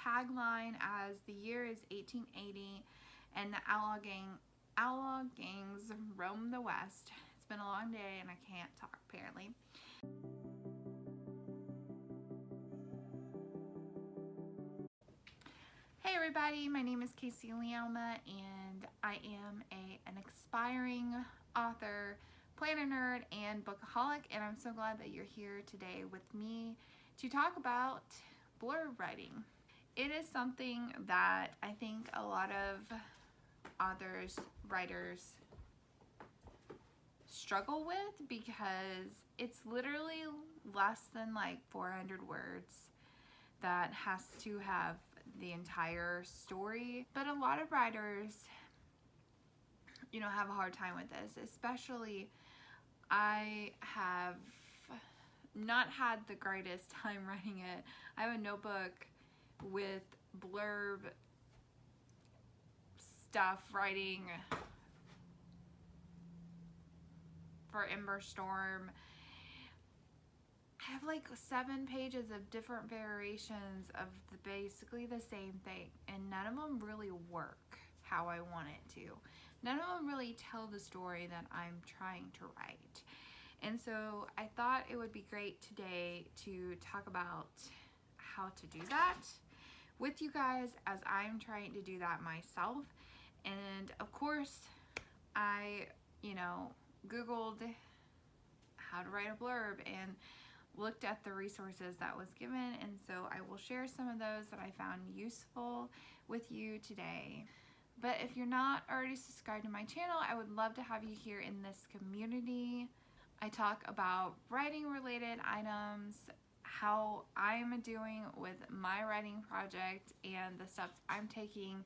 tagline as "The year is 1880 and the outlaw gangs roam the West." It's been a long day and I can't talk apparently. Hey everybody, my name is Kasey LeAlma and I am an aspiring author, planner nerd, and bookaholic, and I'm so glad that you're here today with me to talk about blurb writing. It is something that I think a lot of authors, writers struggle with because it's literally less than like 400 words that has to have the entire story. But a lot of writers, you know, have a hard time with this, especially I have not had the greatest time writing it. I have a notebook with blurb stuff writing for Ember Storm. I have like 7 pages of different variations of basically the same thing, and none of them really work how I want it to. None of them really tell the story that I'm trying to write. And so I thought it would be great today to talk about how to do that with you guys as I'm trying to do that myself. And of course, I, Googled how to write a blurb and looked at the resources that was given, and so I will share some of those that I found useful with you today. But if you're not already subscribed to my channel, I would love to have you here in this community. I talk about writing related items, how I'm doing with my writing project, and the steps I'm taking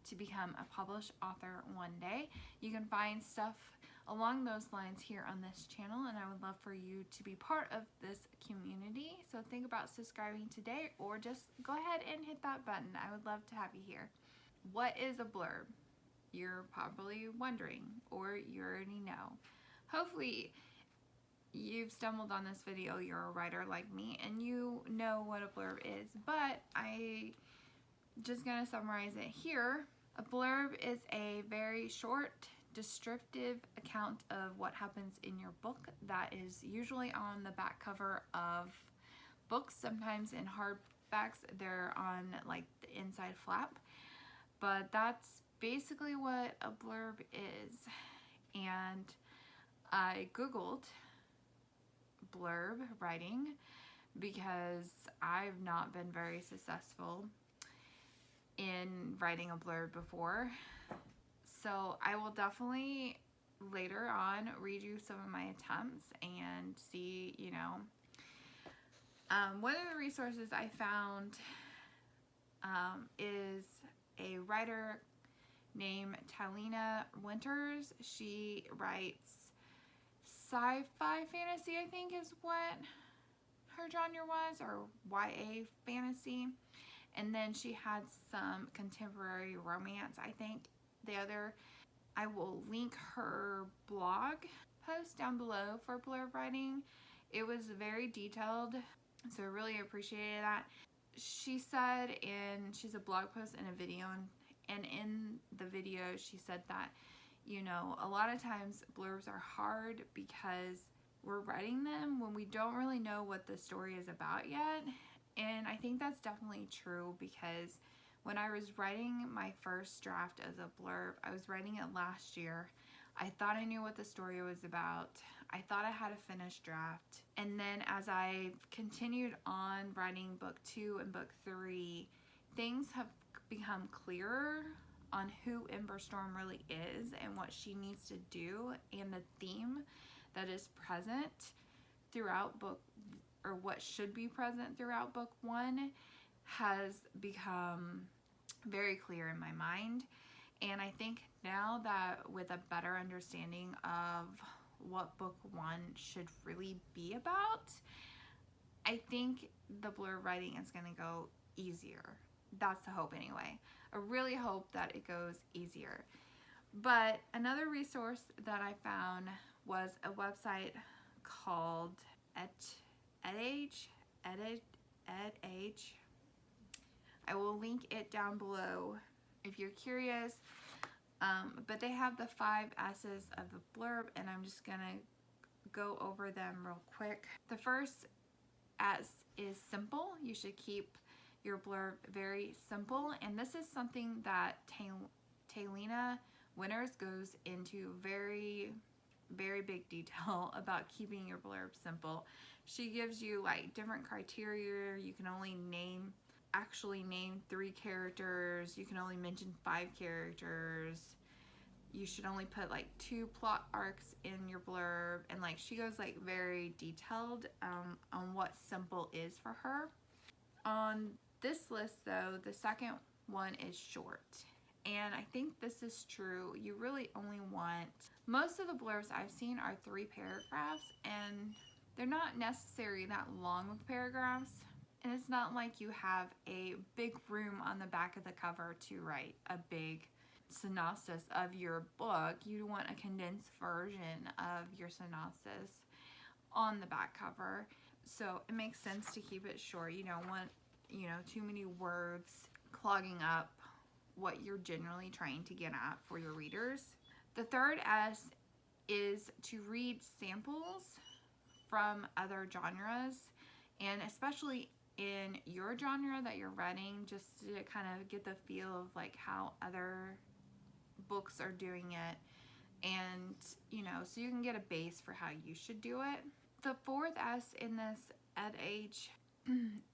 to become a published author one day. You can find stuff along those lines here on this channel, and I would love for you to be part of this community. So think about subscribing today, or just go ahead and hit that button. I would love to have you here. What is a blurb? You're probably wondering, or you already know. Hopefully you've stumbled on this video, you're a writer like me, and you know what a blurb is, but I just gonna summarize it here. A blurb is a very short, descriptive account of what happens in your book that is usually on the back cover of books. Sometimes in hardbacks they're on like the inside flap, but that's basically what a blurb is. And I googled blurb writing because I've not been very successful in writing a blurb before. So I will definitely later on read you some of my attempts and see, one of the resources I found is a writer named Talina Winters. She writes sci-fi fantasy, I think is what her genre was, or YA fantasy. And then she had some contemporary romance, I think. I will link her blog post down below for blurb writing. It was very detailed, so I really appreciated that. She said, she's a blog post and a video, and in the video she said that, a lot of times blurbs are hard because we're writing them when we don't really know what the story is about yet. And I think that's definitely true, because when I was writing my first draft as a blurb, I was writing it last year. I thought I knew what the story was about. I thought I had a finished draft. And then as I continued on writing book 2 and book 3, things have become clearer on who Ember Storm really is and what she needs to do, and the theme that is present throughout book, or what should be present throughout book 1, has become very clear in my mind. And I think now that with a better understanding of what book 1 should really be about, I think the blurb writing is going to go easier. That's the hope anyway. I really hope that it goes easier. But another resource that I found was a website called EdAge. I I will link it down below if you're curious. But they have the 5 S's of the blurb, and I'm just gonna go over them real quick. The first S is simple. You should keep your blurb very simple, and this is something that Taylina Winters goes into very big detail about keeping your blurb simple. She gives you like different criteria. You can only actually name 3 characters. You can only mention 5 characters. You should only put like 2 plot arcs in your blurb, and like she goes like very detailed on what simple is for her. On this list though, the second one is short, and I think this is true. You really only want, most of the blurbs I've seen are 3 paragraphs, and they're not necessarily that long of paragraphs, and it's not like you have a big room on the back of the cover to write a big synopsis of your book. You want a condensed version of your synopsis on the back cover, so it makes sense to keep it short. You don't want, you know, too many words clogging up what you're generally trying to get at for your readers. The third S is to read samples from other genres, and especially in your genre that you're writing, just to kind of get the feel of like how other books are doing it, and you know, so you can get a base for how you should do it. The fourth S in this EdH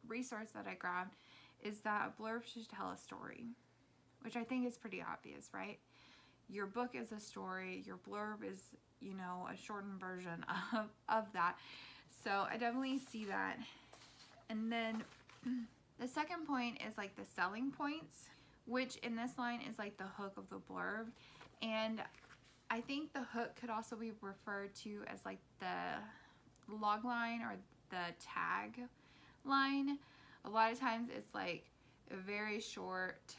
resource that I grabbed is that a blurb should tell a story, which I think is pretty obvious, right? Your book is a story, your blurb is, you know, a shortened version of that. So I definitely see that. And then the second point is like the selling points, which in this line is like the hook of the blurb. And I think the hook could also be referred to as like the log line or the tag line. A lot of times it's like very short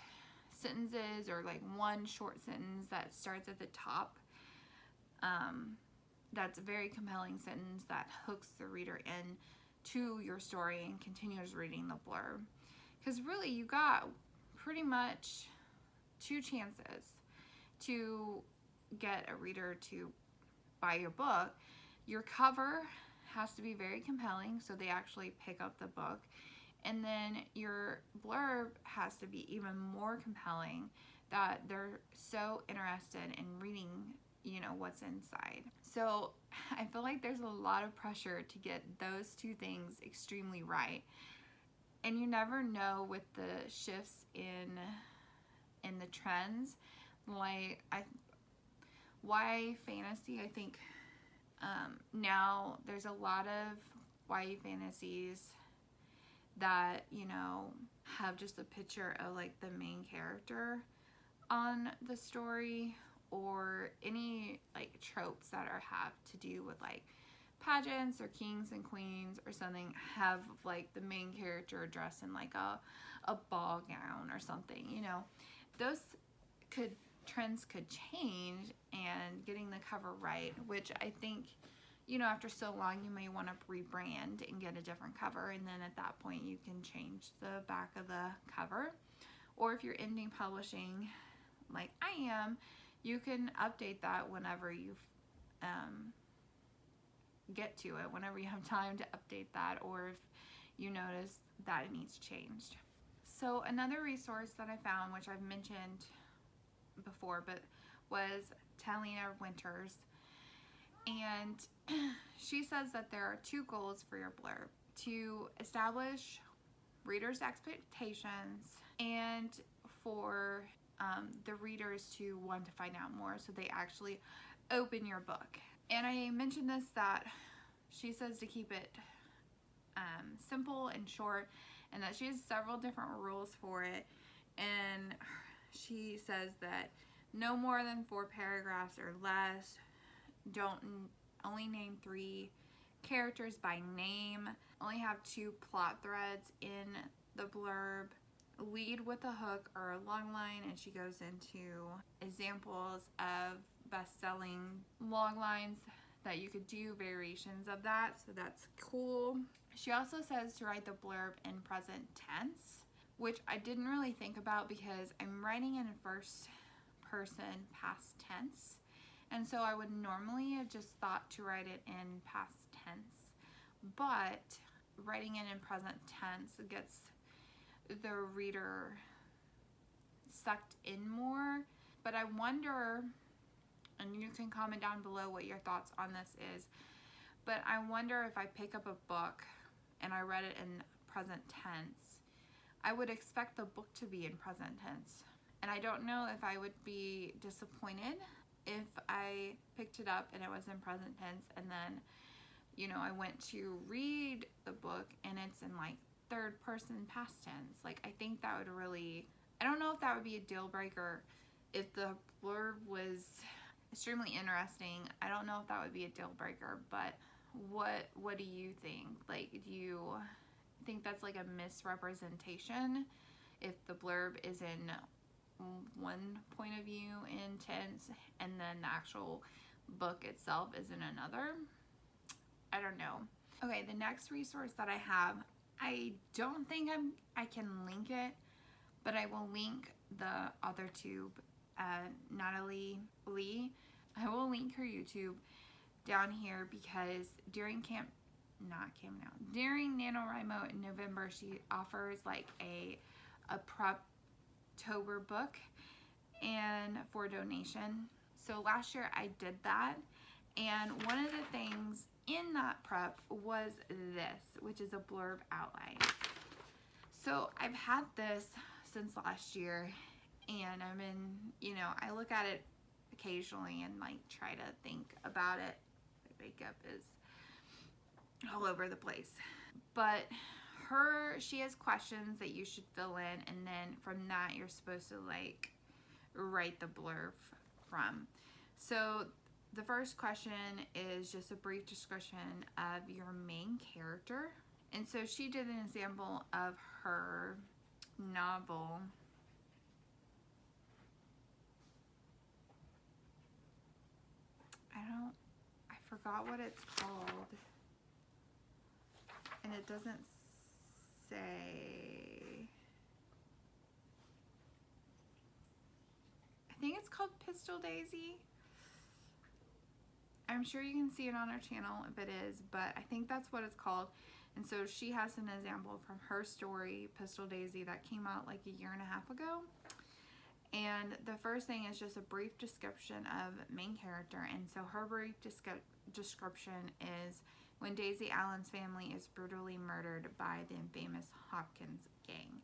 sentences, or like one short sentence that starts at the top. That's a very compelling sentence that hooks the reader in to your story and continues reading the blurb. Because really you got pretty much 2 chances to get a reader to buy your book. Your cover has to be very compelling so they actually pick up the book, and then your blurb has to be even more compelling that they're so interested in reading, you know, what's inside. So I feel like there's a lot of pressure to get those 2 things extremely right, and you never know with the shifts in the trends. Like YA fantasy, I think now there's a lot of YA fantasies that, you know, have just a picture of like the main character on the story, or any like tropes that have to do with like pageants or kings and queens or something, have like the main character dressed in like a ball gown or something. You know, those trends could change, and getting the cover right, which I think, you know, after so long you may want to rebrand and get a different cover, and then at that point you can change the back of the cover. Or if you're indie publishing like I am, you can update that whenever you get to it, whenever you have time to update that, or if you notice that it needs changed. So another resource that I found, which I've mentioned before, but was Taylina Winters, and she says that there are 2 goals for your blurb: to establish readers' expectations, and for the readers to want to find out more, so they actually open your book. And I mentioned this, that she says to keep it simple and short, and that she has several different rules for it. And she says that no more than 4 paragraphs or less. Don't only name 3 characters by name. Only have 2 plot threads in the blurb. Lead with a hook or a long line, and she goes into examples of best-selling log lines that you could do variations of that, so that's cool. She also says to write the blurb in present tense, which I didn't really think about because I'm writing in first person past tense. And so I would normally have just thought to write it in past tense, but writing it in present tense gets the reader sucked in more. But I wonder, and you can comment down below what your thoughts on this is, but I wonder if I pick up a book and I read it in present tense, I would expect the book to be in present tense. And I don't know if I would be disappointed if I picked it up and it was in present tense, and then, you know, I went to read the book and it's in like third person past tense. Like, I think that would really, I don't know if that would be a deal breaker. If the blurb was extremely interesting, I don't know if that would be a deal breaker, but what do you think? Like, do you think that's like a misrepresentation if the blurb is in one point of view in tense and then the actual book itself is in another? I don't know. Okay, the next resource that I have, I don't think I can link it, but I will link the other tube, Natalie Lee. I will link her YouTube down here because during during NaNoWriMo in November, she offers like a Preptober book and for donation. So last year I did that, and one of the things in that prep was this, which is a blurb outline. So I've had this since last year, and I'm in, you know, I look at it occasionally and like try to think about it. My makeup is all over the place. But she has questions that you should fill in, and then from that you're supposed to like write the blurb from. So the first question is just a brief description of your main character. And so she did an example of her novel. I forgot what it's called. And it doesn't say. I think it's called Pistol Daisy. I'm sure you can see it on our channel if it is, but I think that's what it's called. And so she has an example from her story, Pistol Daisy, that came out like a year and a half ago. And the first thing is just a brief description of main character. And so her brief description is when Daisy Allen's family is brutally murdered by the infamous Hopkins gang.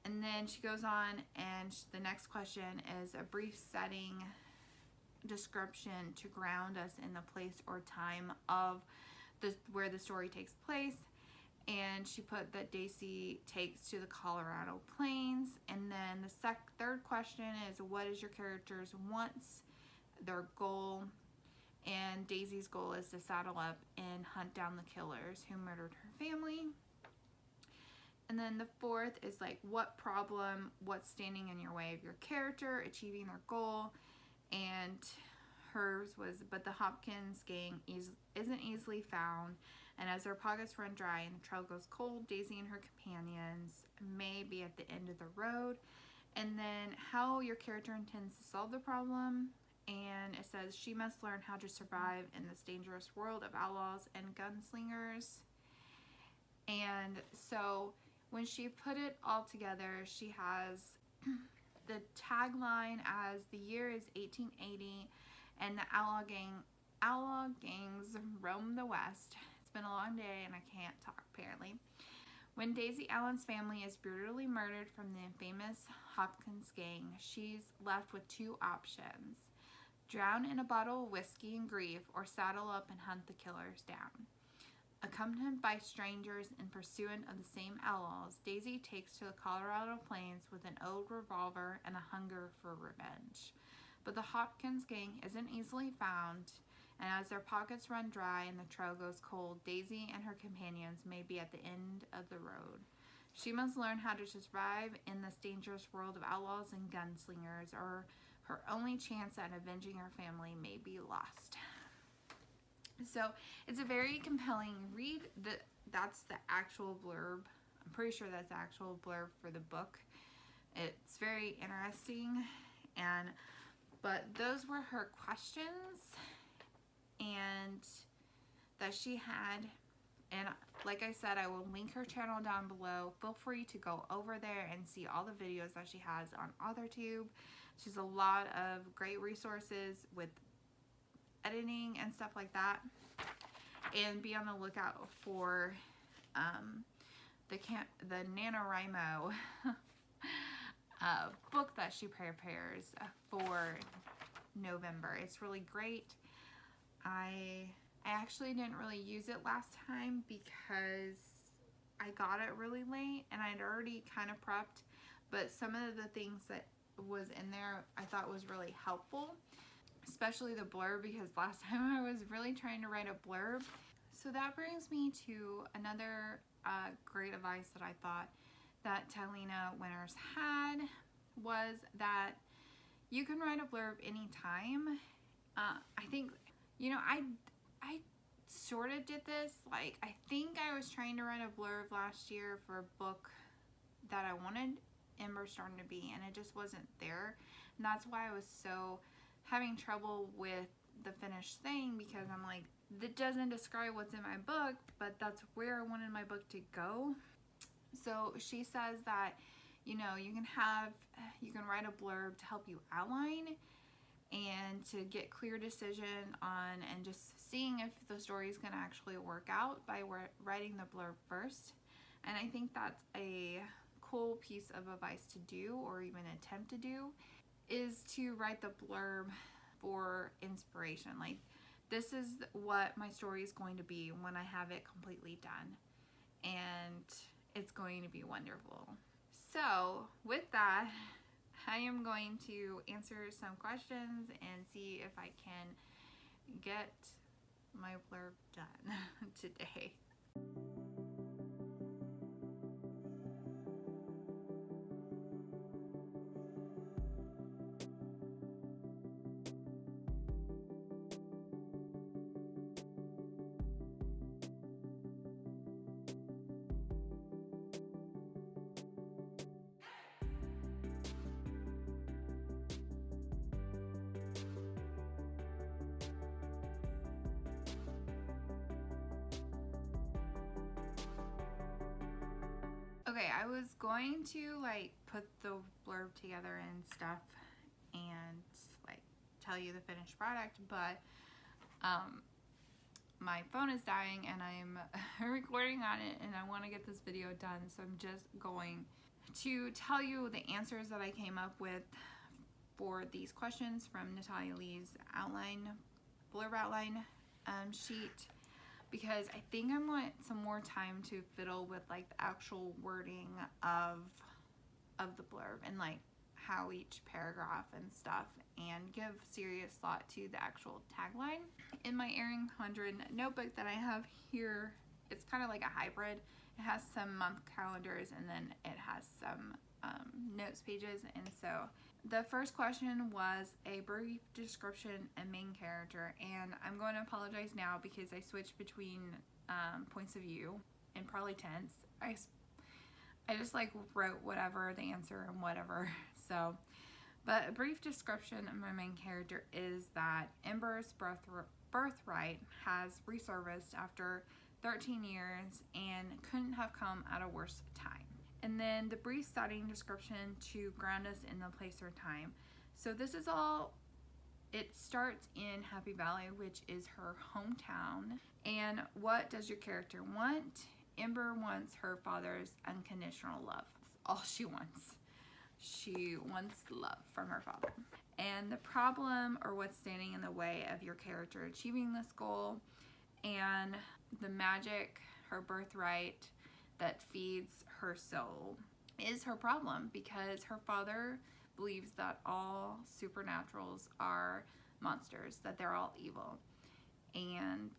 And then she goes on, and the next question is a brief setting description to ground us in the place or time of where the story takes place. And she put that Daisy takes to the Colorado Plains. And then the third question is, what is your character's wants, their goal? And Daisy's goal is to saddle up and hunt down the killers who murdered her family. And then the fourth is like, what problem, what's standing in your way of your character achieving their goal? And hers was, but the Hopkins gang isn't easily found, and as their pockets run dry and the trail goes cold, Daisy and her companions may be at the end of the road. And then how your character intends to solve the problem, and it says she must learn how to survive in this dangerous world of outlaws and gunslingers. And so when she put it all together, she has the tagline as the year is 1880 and the outlaw gangs roam the West. It's been a long day and I can't talk apparently. When Daisy Allen's family is brutally murdered from the infamous Hopkins gang, she's left with two options: drown in a bottle of whiskey and grief, or saddle up and hunt the killers down. Accompanied by strangers in pursuit of the same outlaws, Daisy takes to the Colorado Plains with an old revolver and a hunger for revenge. But the Hopkins gang isn't easily found, and as their pockets run dry and the trail goes cold, Daisy and her companions may be at the end of the road. She must learn how to survive in this dangerous world of outlaws and gunslingers, or her only chance at avenging her family may be lost. So it's a very compelling read. That's the actual blurb I'm pretty sure that's the actual blurb for the book. It's very interesting, but those were her questions and that she had. And like I said, I will link her channel down below. Feel free to go over there and see all the videos that she has on AuthorTube. She has a lot of great resources with editing and stuff like that. And be on the lookout for the NaNoWriMo book that she prepares for November. It's really great. I actually didn't really use it last time because I got it really late and I'd already kind of prepped, but some of the things that was in there I thought was really helpful, especially the blurb, because last time I was really trying to write a blurb. So that brings me to another great advice that I thought that Tylena Winters had, was that you can write a blurb anytime. I think, you know, I sort of did this, like, I think I was trying to write a blurb last year for a book that I wanted Ember Storm to be, and it just wasn't there. And that's why I was so having trouble with the finished thing, because I'm like, that doesn't describe what's in my book, but that's where I wanted my book to go. So she says that, you know, you can write a blurb to help you outline and to get clear decision on, and just seeing if the story is going to actually work out by writing the blurb first. And I think that's a cool piece of advice to do, or even attempt to do, is to write the blurb for inspiration. Like, this is what my story is going to be when I have it completely done, and it's going to be wonderful. So with that, I am going to answer some questions and see if I can get my blurb done today. Okay, I was going to like put the blurb together and stuff and like tell you the finished product, but my phone is dying and I'm recording on it and I want to get this video done, so I'm just going to tell you the answers that I came up with for these questions from Natalia Lee's blurb outline sheet, because I think I want some more time to fiddle with like the actual wording of the blurb and like how each paragraph and stuff, and give serious thought to the actual tagline. In my Erin 100 notebook that I have here, it's kind of like a hybrid. It has some month calendars and then it has some notes pages. And so the first question was a brief description and main character, and I'm going to apologize now because I switched between points of view and probably tense. I just like wrote whatever the answer and whatever. So, but a brief description of my main character is that Ember's birthright has resurfaced after 13 years and couldn't have come at a worse time. And then the brief setting description to ground us in the place or time. So this is all, it starts in Happy Valley, which is her hometown. And what does your character want? Ember wants her father's unconditional love. That's all she wants. She wants love from her father. And the problem, or what's standing in the way of your character achieving this goal, and the magic, her birthright, that feeds her soul, is her problem, because her father believes that all supernaturals are monsters, that they're all evil, and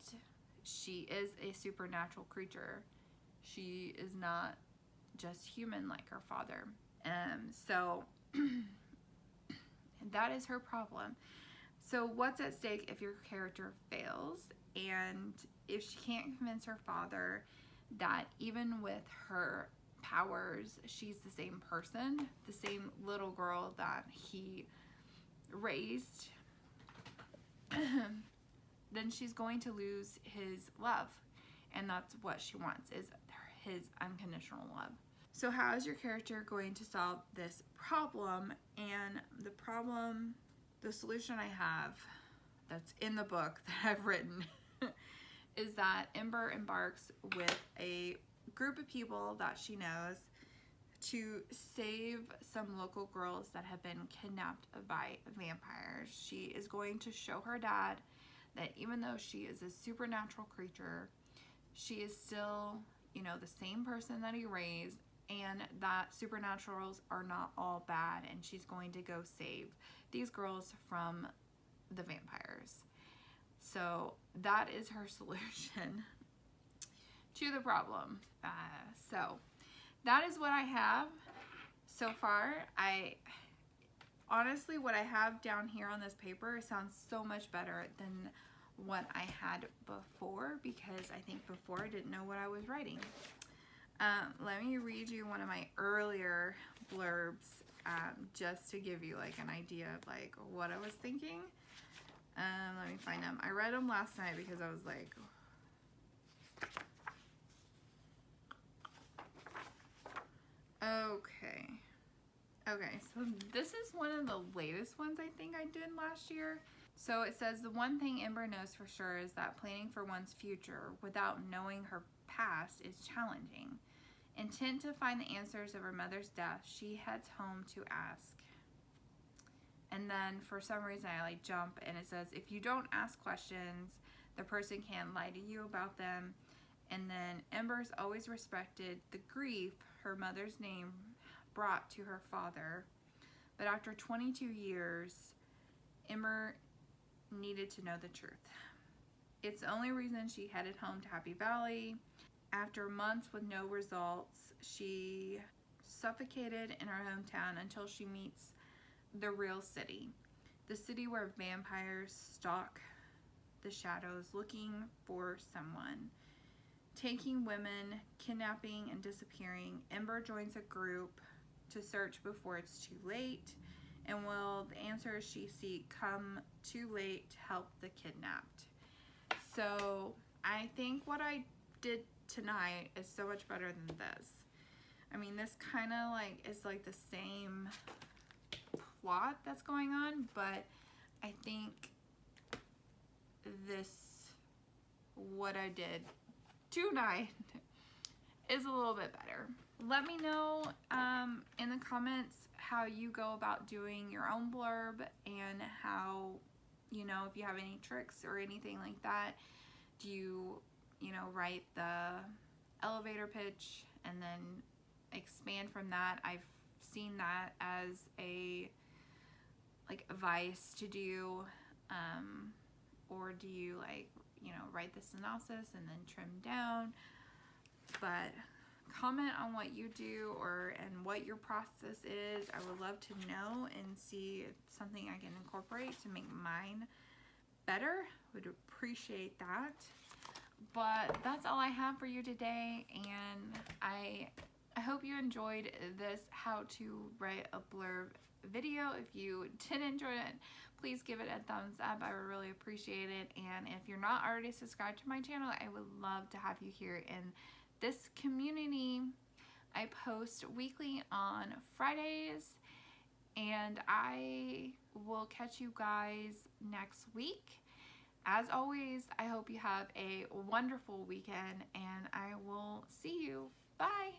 she is a supernatural creature. She is not just human like her father. So that is her problem. So what's at stake if your character fails, and if she can't convince her father that even with her powers. She's the same person, the same little girl that he raised. Then she's going to lose his love, and that's what she wants, is his unconditional love. So how is your character going to solve this problem? And the solution I have that's in the book that I've written is that Ember embarks with a group of people that she knows to save some local girls that have been kidnapped by vampires. She is going to show her dad that even though she is a supernatural creature, she is still, you know, the same person that he raised, and that supernaturals are not all bad, and she's going to go save these girls from the vampires. So that is her solution to the problem. So that is what I have so far. Honestly, what I have down here on this paper sounds so much better than what I had before, because I think before I didn't know what I was writing. Let me read you one of my earlier blurbs, just to give you like an idea of like what I was thinking. Let me find them. I read them last night because I was like, okay, so this is one of the latest ones I think I did last year. So it says, the one thing Ember knows for sure is that planning for one's future without knowing her past is challenging. Intent to find the answers of her mother's death, she heads home to ask. And then for some reason I like jump, and it says, if you don't ask questions, the person can lie to you about them. And then Ember's always respected the grief her mother's name brought to her father. But after 22 years, Ember needed to know the truth. It's the only reason she headed home to Happy Valley. After months with no results, she suffocated in her hometown until she meets the real city. The city where vampires stalk the shadows looking for someone. Taking women, kidnapping, and disappearing, Ember joins a group to search before it's too late. And will the answers she seeks come too late to help the kidnapped? So I think what I did tonight is so much better than this. I mean, this kind of like is like the same plot that's going on, but I think what I did tonight is a little bit better. Let me know in the comments how you go about doing your own blurb, and how, you know, if you have any tricks or anything like that. Do you write the elevator pitch and then expand from that? I've seen that as a advice to do, or do you write the synopsis and then trim down? But comment on what you do and what your process is. I would love to know and see if something I can incorporate to make mine better. Would appreciate that. But that's all I have for you today, and I hope you enjoyed this how to write a blurb video. If you did enjoy it, please give it a thumbs up. I would really appreciate it. And if you're not already subscribed to my channel, I would love to have you here in this community. I post weekly on Fridays, and I will catch you guys next week. As always, I hope you have a wonderful weekend, and I will see you. Bye.